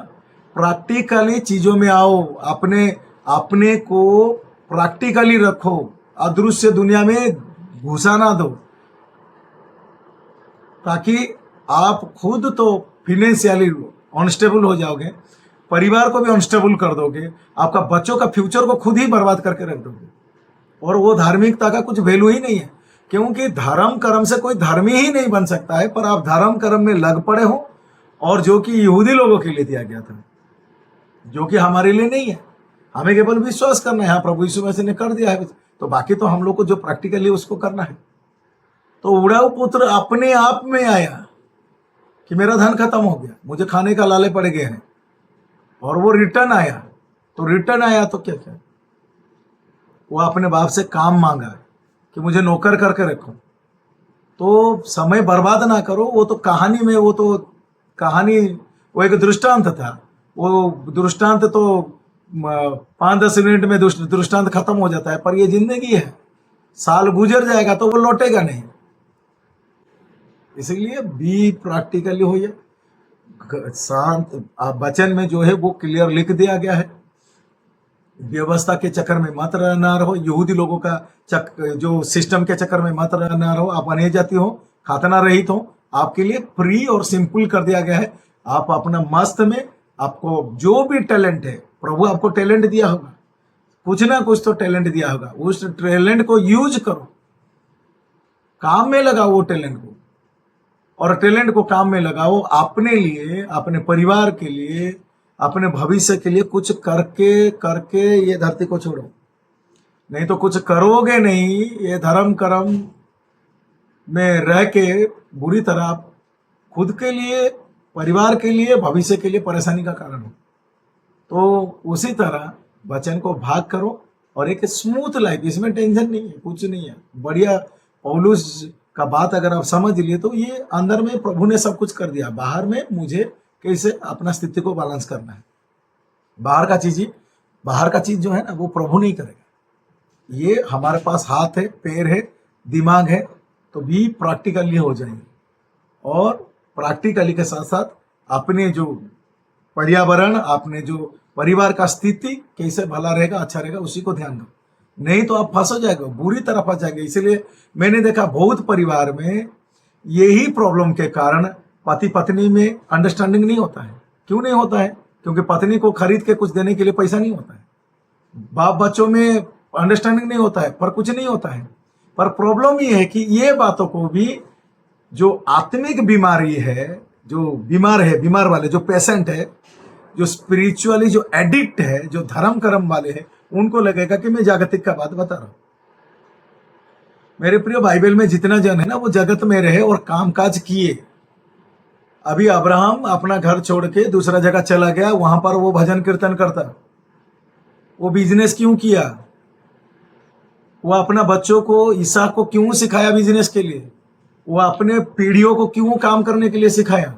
प्रैक्टिकली चीजों में आओ, अपने अपने को प्रैक्टिकली रखो, अदृश्य दुनिया में घुसा ना दो, ताकि आप खुद तो फिनेंशियली अनस्टेबल हो जाओगे, परिवार को भी अनस्टेबल कर दोगे, आपका बच्चों का फ्यूचर को खुद ही बर्बाद करके रख दोगे। और वो धार्मिकता का कुछ वैल्यू ही नहीं है, क्योंकि धर्म कर्म से कोई धर्मी ही नहीं बन सकता है। पर आप धर्म कर्म में लग पड़े हो, और जो कि यहूदी लोगों के लिए दिया गया था, जो कि हमारे लिए नहीं है। हमें केवल विश्वास करना है, हाँ प्रभु यीशु मसीह ने कर दिया है, तो बाकी तो हम लोग को जो प्रैक्टिकली उसको करना है। तो उड़ाऊ पुत्र अपने आप में आया कि मेरा धन खत्म हो गया, मुझे खाने का लाले पड़ गए हैं, और वो रिटर्न आया। तो रिटर्न आया तो क्या क्या, वो अपने बाप से काम मांगा कि मुझे नौकर करके रखो। तो समय बर्बाद ना करो, वो तो कहानी में, वो तो कहानी, वो एक दृष्टांत था। वो दृष्टांत तो 5-10 मिनट में दृष्टांत खत्म हो जाता है, पर ये जिंदगी है, साल गुजर जाएगा तो वो लौटेगा नहीं। इसलिए बी प्रैक्टिकली हो, ये शांत वचन में जो है वो क्लियर लिख दिया गया है। व्यवस्था के चक्कर में मत रहना रहो, यहूदी लोगों का जो सिस्टम के चक्कर में मत रहना रहो। आप अने जाति हो, खातना रहित हो, आपके लिए फ्री और सिंपल कर दिया गया है। आप अपना मस्त में, आपको जो भी टैलेंट है, प्रभु आपको टैलेंट दिया होगा, कुछ ना कुछ तो टैलेंट दिया होगा, उस टैलेंट को यूज करो, काम में लगाओ वो टैलेंट को, और टैलेंट को काम में लगाओ अपने लिए, अपने परिवार के लिए, अपने भविष्य के लिए कुछ करके करके ये धरती को छोड़ो। नहीं तो कुछ करोगे नहीं, ये धर्म कर्म में रह के बुरी तरह खुद के लिए, परिवार के लिए, भविष्य के लिए परेशानी का कारण हो। तो उसी तरह वचन को भाग करो और एक स्मूथ लाइफ, इसमें टेंशन नहीं है, कुछ नहीं है, बढ़िया। पौलुस का बात अगर आप समझ लिए तो ये अंदर में प्रभु ने सब कुछ कर दिया, बाहर में मुझे कैसे अपना स्थिति को बैलेंस करना है। बाहर का चीज जो है ना, वो प्रभु नहीं करेगा। ये हमारे पास हाथ है, पैर है, दिमाग है, तो भी प्रैक्टिकली हो जाएंगे। और प्रैक्टिकली के साथ साथ अपने जो पर्यावरण, अपने जो परिवार का स्थिति कैसे भला रहेगा, अच्छा रहेगा, उसी को ध्यान दो। नहीं तो आप फंस जाएगा, बुरी तरह फंस जाएंगे। इसीलिए मैंने देखा बहुत परिवार में यही प्रॉब्लम के कारण पति पत्नी में अंडरस्टैंडिंग नहीं होता है। क्यों नहीं होता है? क्योंकि पत्नी को खरीद के कुछ देने के लिए पैसा नहीं होता है। बाप बच्चों में अंडरस्टैंडिंग नहीं होता है, पर कुछ नहीं होता है। पर प्रॉब्लम ये है कि ये बातों को भी, जो आत्मिक बीमारी है, जो बीमार है, बीमार वाले जो पेशेंट है, जो स्पिरिचुअली जो एडिक्ट है, जो धर्म कर्म वाले हैं, उनको लगेगा कि मैं जागतिक का बात बता रहा हूं। मेरे प्रिय बाइबल में जितना जन है ना, वो जगत में रहे और कामकाज किए। अभी अब्राहम अपना घर छोड़ के दूसरा जगह चला गया, वहां पर वो भजन कीर्तन करता। वो बिजनेस क्यों किया? वो अपना बच्चों को, ईसा को क्यों सिखाया बिजनेस के लिए? वो अपने पीढ़ियों को क्यों काम करने के लिए सिखाया?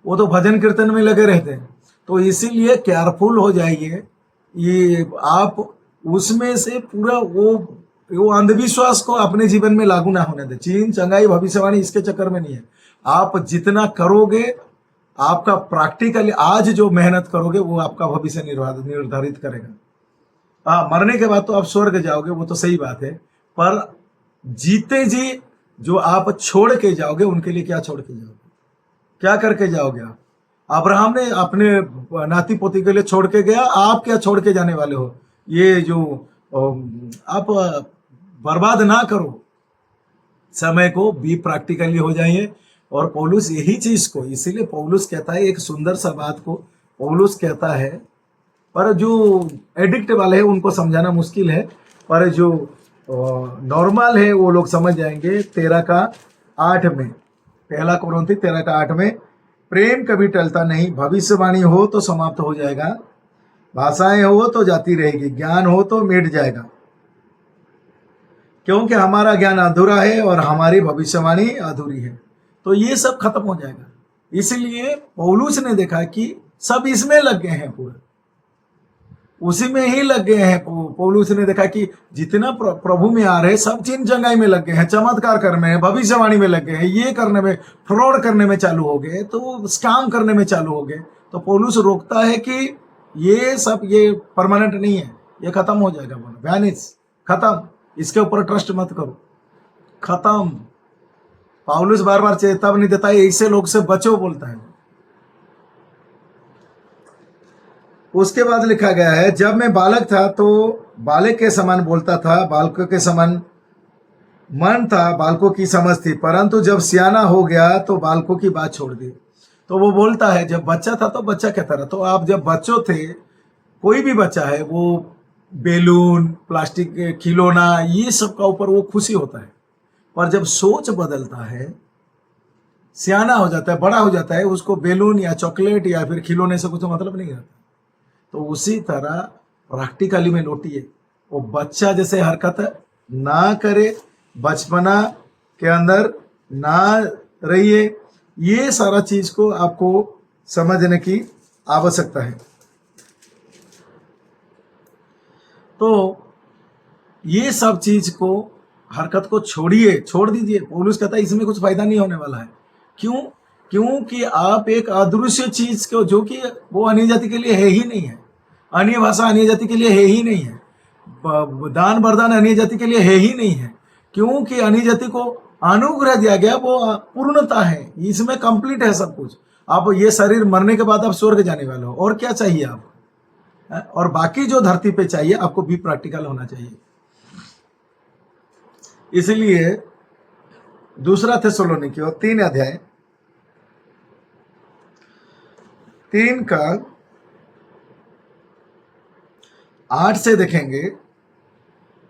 वो तो भजन कीर्तन में लगे रहते हैं। तो इसीलिए केयरफुल हो जाइए, ये आप उसमें से पूरा वो अंधविश्वास को अपने जीवन में लागू ना होने दे। चीन, चंगाई, भविष्यवाणी इसके चक्कर में नहीं है। आप जितना करोगे, आपका प्रैक्टिकली आज जो मेहनत करोगे वो आपका भविष्य निर्धारित करेगा। मरने के बाद तो आप स्वर्ग जाओगे, वो तो सही बात है, पर जीते जी जो आप छोड़ के जाओगे, उनके लिए क्या छोड़ के जाओगे, क्या करके जाओगे आप? अब्राहम ने अपने नाती पोती के लिए छोड़ के गया, आप क्या छोड़ के जाने वाले हो? ये जो आप बर्बाद ना करो समय को, भी प्रैक्टिकली हो जाइए। और पौलुस यही चीज को, इसीलिए पौलुस कहता है, एक सुंदर सा बात को पौलुस कहता है, पर जो एडिक्ट वाले हैं उनको समझाना मुश्किल है, पर जो नॉर्मल है वो लोग समझ जाएंगे। 13:8 में, 1 कोरिन्थी 13:8 में, प्रेम कभी टलता नहीं, भविष्यवाणी हो तो समाप्त हो जाएगा, भाषाएं हो तो जाती रहेगी, ज्ञान हो तो मिट जाएगा। क्योंकि हमारा ज्ञान अधूरा है और हमारी भविष्यवाणी अधूरी है। तो ये सब खत्म हो जाएगा। इसलिए पौलुस ने देखा कि सब इसमें लग गए हैं, पूरे उसी में ही लग गए हैं। पौलुस ने देखा कि जितना प्रभु में आ रहे सब चीज जंगाई में लग गए हैं, चमत्कार करने में, भविष्यवाणी में लग गए हैं, ये करने में, फ्रॉड करने में चालू हो गए, तो स्कैम करने में चालू हो गए। तो पौलुस रोकता है कि ये सब ये परमानेंट नहीं है, ये खत्म हो जाएगा, वैनिश, खत्म, इसके ऊपर ट्रस्ट मत करो, खत्म। पौलुस बार बार चेतावनी देता है, ऐसे लोग से बचो बोलता है। उसके बाद लिखा गया है, जब मैं बालक था तो बालक के समान बोलता था, बालकों के समान मन था, बालकों की समझ थी, परंतु जब सियाना हो गया तो बालकों की बात छोड़ दी। तो वो बोलता है जब बच्चा था तो बच्चा कहता रहा। तो आप जब बच्चों थे, कोई भी बच्चा है, वो बेलून, प्लास्टिक के खिलौना, ये सब का ऊपर वो खुशी होता है। पर जब सोच बदलता है, सियाना हो जाता है, बड़ा हो जाता है, उसको बेलून या चॉकलेट या फिर खिलौने से कुछ मतलब नहीं रहता। तो उसी तरह प्रैक्टिकली में लौटिए, वो बच्चा जैसे हरकत ना करे, बचपना के अंदर ना रहिए। ये सारा चीज को आपको समझने की आवश्यकता है। तो ये सब चीज को, हरकत को छोड़िए, छोड़ दीजिए। पौलुस कहता है इसमें कुछ फायदा नहीं होने वाला है। क्यों? क्योंकि आप एक अदृश्य चीज को, जो कि वो अन्य जाति के लिए है ही नहीं है, अन्य भाषा अन्य जाति के लिए है ही नहीं है, दान वरदान अन्य जाति के लिए है ही नहीं है, क्योंकि अन्य जाति को अनुग्रह दिया गया, वो पूर्णता है, इसमें कंप्लीट है सब कुछ। आप ये शरीर मरने के बाद आप स्वर्ग जाने वाले हो, और क्या चाहिए आपको? और बाकी जो धरती पे चाहिए आपको भी प्रैक्टिकल होना चाहिए। इसलिए दूसरा थिस्सलुनीकियों 3 अध्याय 3 का 8 से देखेंगे,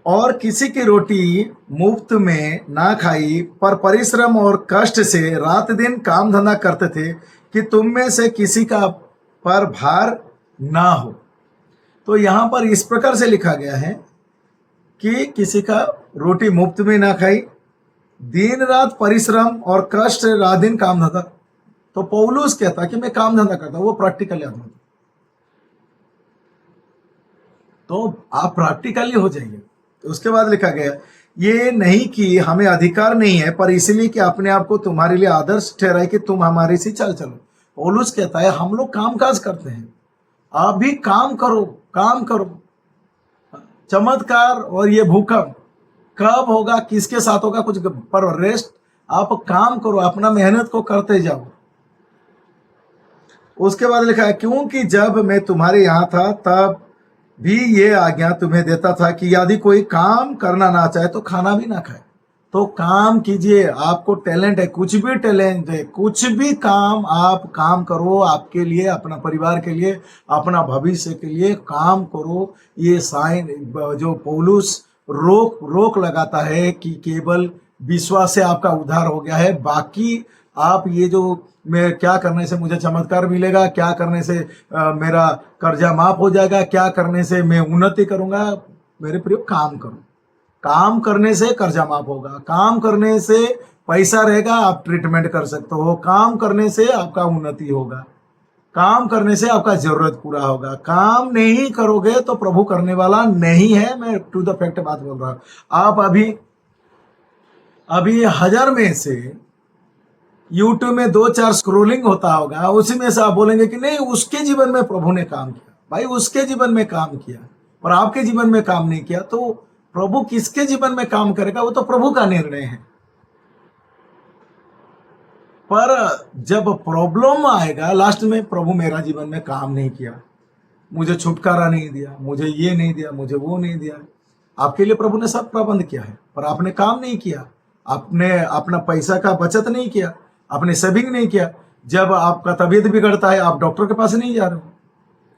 और किसी की रोटी मुफ्त में ना खाई, पर परिश्रम और कष्ट से रात दिन काम धंधा करते थे, कि तुम में से किसी का पर भार ना हो। तो यहां पर इस प्रकार से लिखा गया है कि किसी का रोटी मुफ्त में ना खाई, दिन रात परिश्रम और कष्ट, रात दिन काम धंधा। तो पौलुस कहता कि मैं काम धंधा करता हूं, वो प्रैक्टिकली आदमी। तो आप प्रैक्टिकली हो जाइए। तो उसके बाद लिखा गया, ये नहीं कि हमें अधिकार नहीं है, पर इसलिए कि अपने आप को तुम्हारे लिए आदर्श ठहराए कि तुम हमारे से चल चलो। पौलुस कहता है हम लोग काम काज करते हैं, आप भी काम करो, काम करो। चमत्कार और ये भूकंप कब होगा, किसके साथ होगा, कुछ पर रेस्ट, आप काम करो, अपना मेहनत को करते जाओ। उसके बाद लिखा है, क्योंकि जब मैं तुम्हारे यहां था तब भी ये आज्ञा तुम्हें देता था कि यदि कोई काम करना ना चाहे तो खाना भी ना खाए। तो काम कीजिए, आपको टैलेंट है, कुछ भी टैलेंट है, कुछ भी काम आप काम करो, आपके लिए, अपना परिवार के लिए, अपना भविष्य के लिए काम करो। ये साइन जो पौलुस रोक लगाता है कि केवल विश्वास से आपका उद्धार हो गया है, बाकी आप ये जो मैं क्या करने से मुझे चमत्कार मिलेगा, क्या करने से मेरा कर्जा माफ हो जाएगा, क्या करने से मैं उन्नति करूंगा, मेरे प्रिय काम करो। काम करने से कर्जा माफ होगा, काम करने से पैसा रहेगा, आप ट्रीटमेंट कर सकते हो, काम करने से आपका उन्नति होगा, काम करने से आपका जरूरत पूरा होगा। काम नहीं करोगे तो प्रभु करने वाला नहीं है। मैं टू द फैक्ट बात बोल रहा हूं। आप अभी 1000 में से यूट्यूब में 2-4 स्क्रोलिंग होता होगा, उसी में से आप बोलेंगे कि नहीं उसके जीवन में प्रभु ने काम किया। भाई उसके जीवन में काम किया, पर आपके जीवन में काम नहीं किया, तो प्रभु किसके जीवन में काम करेगा, वो तो प्रभु का निर्णय है। पर जब प्रॉब्लम आएगा लास्ट में, प्रभु मेरा जीवन में काम नहीं किया, मुझे छुटकारा नहीं दिया, मुझे ये नहीं दिया, मुझे वो नहीं दिया। आपके लिए प्रभु ने सब प्रबंध किया है, पर आपने काम नहीं किया, आपने अपना पैसा का बचत नहीं किया, आपने सेविंग नहीं किया। जब आपका तबीयत बिगड़ता है, आप डॉक्टर के पास नहीं जा रहे हो,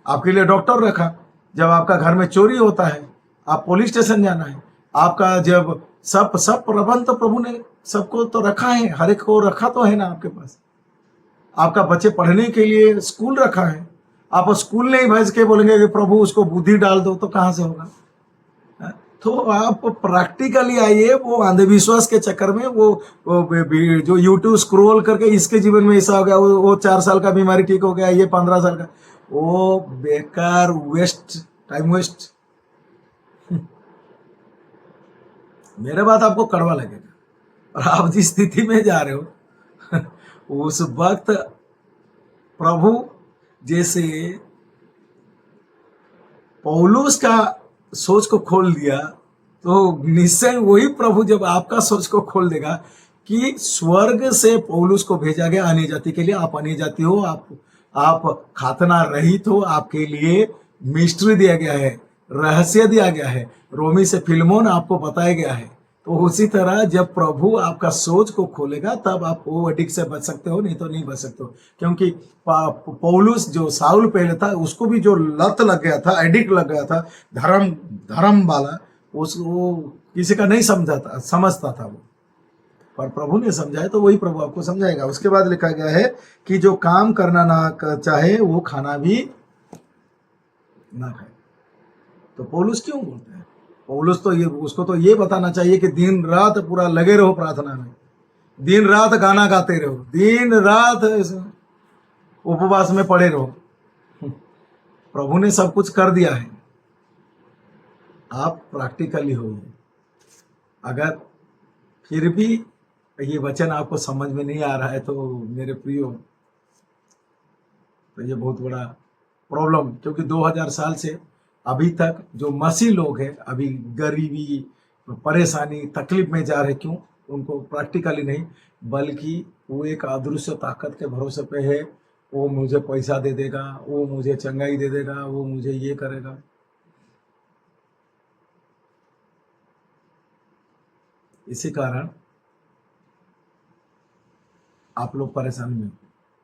आपके लिए डॉक्टर रखा। जब आपका घर में चोरी होता है, आप पुलिस स्टेशन जाना है। आपका जब सब प्रबंध तो प्रभु ने सबको तो रखा है, हर एक को रखा तो है ना आपके पास। आपका बच्चे पढ़ने के लिए स्कूल रखा है, आप स्कूल नहीं भेज के बोलेंगे कि प्रभु उसको बुद्धि डाल दो, तो कहां से होगा? तो आप प्रैक्टिकली आइए, वो अंधविश्वास के चक्कर में वो जो यूट्यूब स्क्रॉल करके इसके जीवन में ऐसा हो गया, वो 4 साल का बीमारी ठीक हो गया, ये 15 साल का, वो बेकार वेस्ट, टाइम वेस्ट। मेरे बात आपको कड़वा लगेगा, और आप जिस स्थिति में जा रहे हो उस वक्त प्रभु जैसे पौलुस का सोच को खोल दिया, तो निश्चय वही प्रभु जब आपका सोच को खोल देगा कि स्वर्ग से पौलुस को भेजा गया अन्य जाति के लिए, आप अन्य जाति हो, आप खातना रहित हो, आपके लिए मिस्ट्री दिया गया है, रहस्य दिया गया है, रोमी से फिल्मोन आपको बताया गया है। तो उसी तरह जब प्रभु आपका सोच को खोलेगा तब आप वो एडिक्ट से बच सकते हो, नहीं तो नहीं बच सकते हो। क्योंकि पौलुस जो साउल पहले था, उसको भी जो लत लग गया था, एडिक्ट लग गया था धर्म धर्म वाला, वो किसी का नहीं समझता था वो, पर प्रभु ने समझाया, तो वही प्रभु आपको समझाएगा। उसके बाद लिखा गया है कि जो काम करना ना चाहे वो खाना भी ना खाए। तो पौलुस क्यों बोलते हैं? पौलुस तो ये, उसको तो ये बताना चाहिए कि दिन रात पूरा लगे रहो प्रार्थना में, दिन रात गाना गाते रहो, दिन रात उपवास में पड़े रहो। प्रभु ने सब कुछ कर दिया है, आप प्रैक्टिकली होइए। अगर फिर भी ये वचन आपको समझ में नहीं आ रहा है तो मेरे प्रियो, तो ये बहुत बड़ा प्रॉब्लम, क्योंकि 2000 साल से अभी तक जो मसीह लोग हैं अभी गरीबी, परेशानी, तकलीफ में जा रहे, क्यों? उनको प्रैक्टिकली नहीं, बल्कि वो एक अदृश्य ताकत के भरोसे पे है, वो मुझे पैसा दे देगा, वो मुझे चंगाई दे देगा, वो मुझे ये करेगा। इसी कारण आप लोग परेशानी में हो,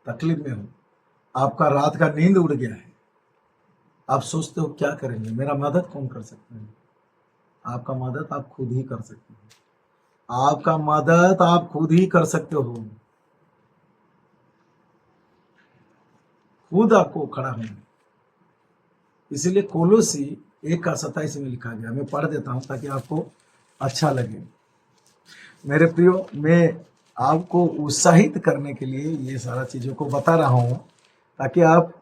तकलीफ में हो, आपका रात का नींद उड़ गया है, आप सोचते हो क्या करेंगे, मेरा मदद कौन कर सकता है? आपका मदद आप खुद ही कर सकते हो, आपका मदद आप खुद ही कर सकते हो, खुद आपको खड़ा होना। इसीलिए कोलोसी 1:27 में लिखा गया, मैं पढ़ देता हूं ताकि आपको अच्छा लगे। मेरे प्रियो, मैं आपको उत्साहित करने के लिए ये सारा चीजों को बता रहा हूं ताकि आप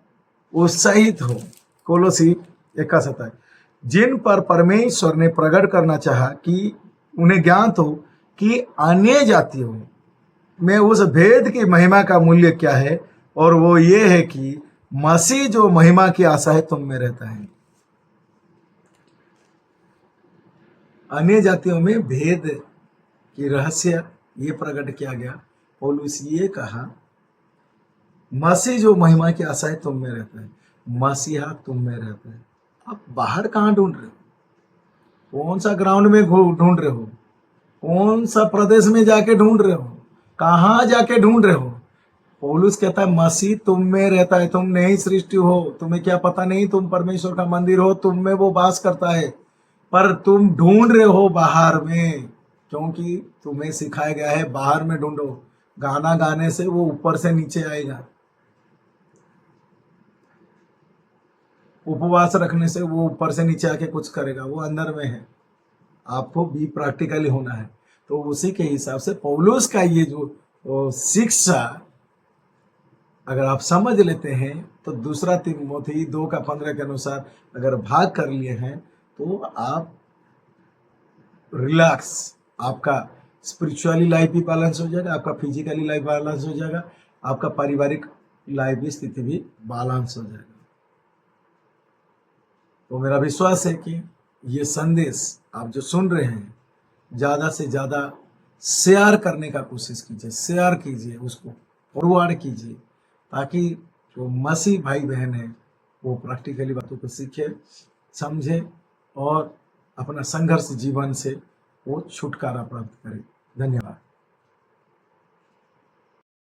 उत्साहित हो। कोलोसी 1:27, जिन पर परमेश्वर ने प्रकट करना चाहा कि उन्हें ज्ञात हो कि अन्य जातियों में उस भेद की महिमा का मूल्य क्या है, और वो ये है कि मसीह जो महिमा की आशा है तुम में रहता है। अन्य जातियों में भेद की रहस्य ये प्रकट किया गया। पौलुस ये कहा, मसीह जो महिमा की आशा है तुम में रहता है, मसीहा तुम में रहता है। आप बाहर कहाँ ढूंढ रहे हो? कौन सा ग्राउंड में ढूंढ रहे हो? कौन सा प्रदेश में जाके ढूंढ रहे हो? कहाँ जाके ढूंढ रहे हो? पौलुस कहता है मसीह तुम में रहता है, तुम नई सृष्टि हो, तुम्हें क्या पता नहीं, तुम परमेश्वर का मंदिर हो, तुम में वो वास करता है, पर तुम ढूंढ रहे हो बाहर में, क्योंकि तुम्हें सिखाया गया है बाहर में ढूंढो। गाना गाने से वो ऊपर से नीचे आएगा, उपवास रखने से वो ऊपर से नीचे आके कुछ करेगा, वो अंदर में है। आपको भी प्रैक्टिकली होना है। तो उसी के हिसाब से पौलुस का ये जो शिक्षा अगर आप समझ लेते हैं तो 2 तीमुथियुस 2:15 के अनुसार अगर भाग कर लिए हैं तो आप रिलैक्स, आपका स्पिरिचुअली लाइफ भी बैलेंस हो जाएगा, आपका फिजिकली लाइफ बैलेंस हो जाएगा, आपका पारिवारिक लाइफ की स्थिति भी बैलेंस हो जाएगा। तो मेरा विश्वास है कि ये संदेश आप जो सुन रहे हैं ज़्यादा से ज़्यादा शेयर करने का कोशिश कीजिए, शेयर कीजिए, उसको फॉरवर्ड कीजिए, ताकि जो मसीह भाई बहन है वो प्रैक्टिकली बातों को सीखे, समझे और अपना संघर्ष जीवन से वो छुटकारा प्राप्त करे। धन्यवाद।